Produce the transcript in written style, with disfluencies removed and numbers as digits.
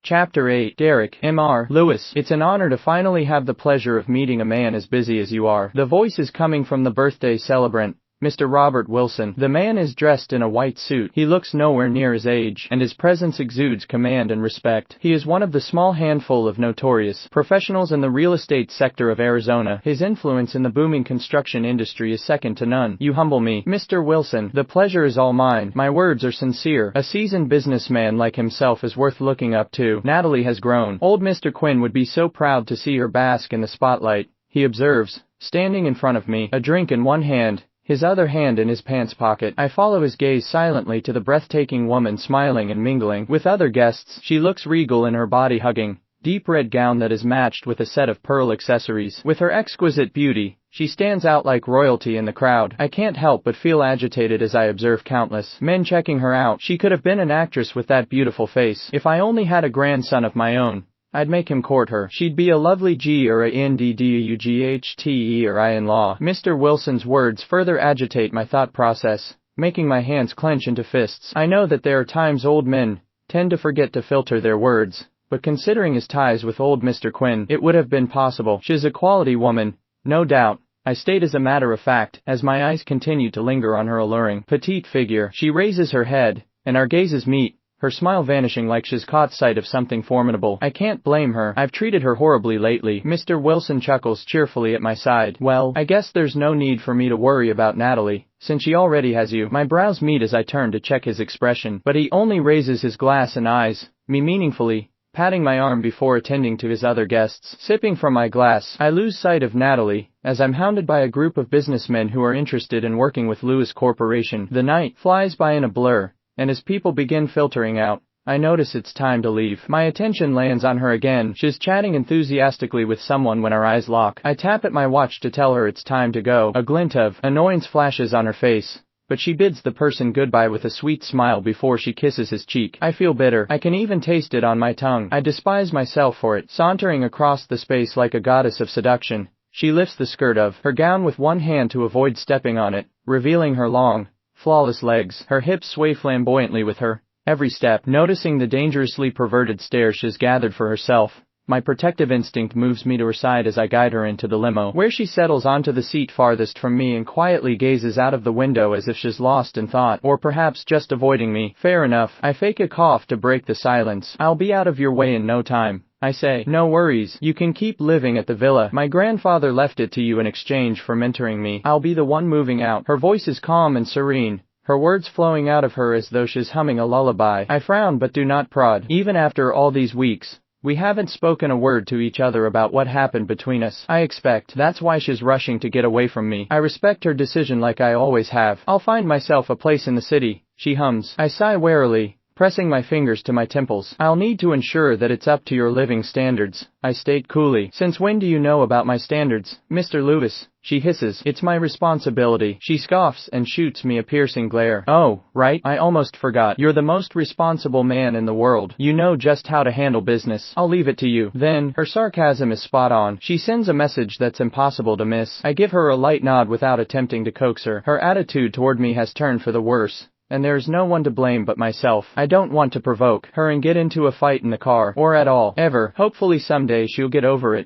Chapter 8. Derek, Mr. Lewis. It's an honor to finally have the pleasure of meeting a man as busy as you are. The voice is coming from the birthday celebrant, Mr. Robert Wilson. The man is dressed in a white suit. He looks nowhere near his age, and his presence exudes command and respect. He is one of the small handful of notorious professionals in the real estate sector of Arizona. His influence in the booming construction industry is second to none. You humble me, Mr. Wilson. The pleasure is all mine. My words are sincere. A seasoned businessman like himself is worth looking up to. Natalie has grown. Old Mr. Quinn would be so proud to see her bask in the spotlight, he observes, standing in front of me, a drink in one hand, his other hand in his pants pocket. I follow his gaze silently to the breathtaking woman smiling and mingling with other guests. She looks regal in her body-hugging, deep red gown that is matched with a set of pearl accessories. With her exquisite beauty, she stands out like royalty in the crowd. I can't help but feel agitated as I observe countless men checking her out. She could have been an actress with that beautiful face. If I only had a grandson of my own, I'd make him court her. She'd be a lovely G or a NDDUGHTE or I-in-law. Mr. Wilson's words further agitate my thought process, making my hands clench into fists. I know that there are times old men tend to forget to filter their words, but considering his ties with old Mr. Quinn, it would have been possible. She's a quality woman, no doubt, I state as a matter of fact, as my eyes continue to linger on her alluring, petite figure. She raises her head, and our gazes meet, her smile vanishing like she's caught sight of something formidable. I can't blame her. I've treated her horribly lately. Mr. Wilson chuckles cheerfully at my side. Well, I guess there's no need for me to worry about Natalie, since she already has you. My brows meet as I turn to check his expression, but he only raises his glass and eyes me meaningfully, patting my arm before attending to his other guests. Sipping from my glass, I lose sight of Natalie, as I'm hounded by a group of businessmen who are interested in working with Lewis Corporation. The night flies by in a blur, and as people begin filtering out, I notice it's time to leave. My attention lands on her again. She's chatting enthusiastically with someone when our eyes lock. I tap at my watch to tell her it's time to go. A glint of annoyance flashes on her face, but she bids the person goodbye with a sweet smile before she kisses his cheek. I feel bitter. I can even taste it on my tongue. I despise myself for it. Sauntering across the space like a goddess of seduction, she lifts the skirt of her gown with one hand to avoid stepping on it, revealing her long, flawless legs. Her hips sway flamboyantly with her every step. Noticing the dangerously perverted stare she's gathered for herself, my protective instinct moves me to her side as I guide her into the limo, where she settles onto the seat farthest from me and quietly gazes out of the window as if she's lost in thought, or perhaps just avoiding me. Fair enough. I fake a cough to break the silence. I'll be out of your way in no time, I say. No worries. You can keep living at the villa. My grandfather left it to you in exchange for mentoring me. I'll be the one moving out. Her voice is calm and serene, her words flowing out of her as though she's humming a lullaby. I frown but do not prod. Even after all these weeks, we haven't spoken a word to each other about what happened between us. I expect that's why she's rushing to get away from me. I respect her decision like I always have. I'll find myself a place in the city, she hums. I sigh warily, pressing my fingers to my temples. I'll need to ensure that it's up to your living standards, I state coolly. Since when do you know about my standards, Mr. Lewis? She hisses. It's my responsibility. She scoffs and shoots me a piercing glare. Oh, right, I almost forgot. You're the most responsible man in the world. You know just how to handle business. I'll leave it to you. Then, her sarcasm is spot on. She sends a message that's impossible to miss. I give her a light nod without attempting to coax her. Her attitude toward me has turned for the worse, and there's no one to blame but myself. I don't want to provoke her and get into a fight in the car, or at all, ever. Hopefully someday she'll get over it,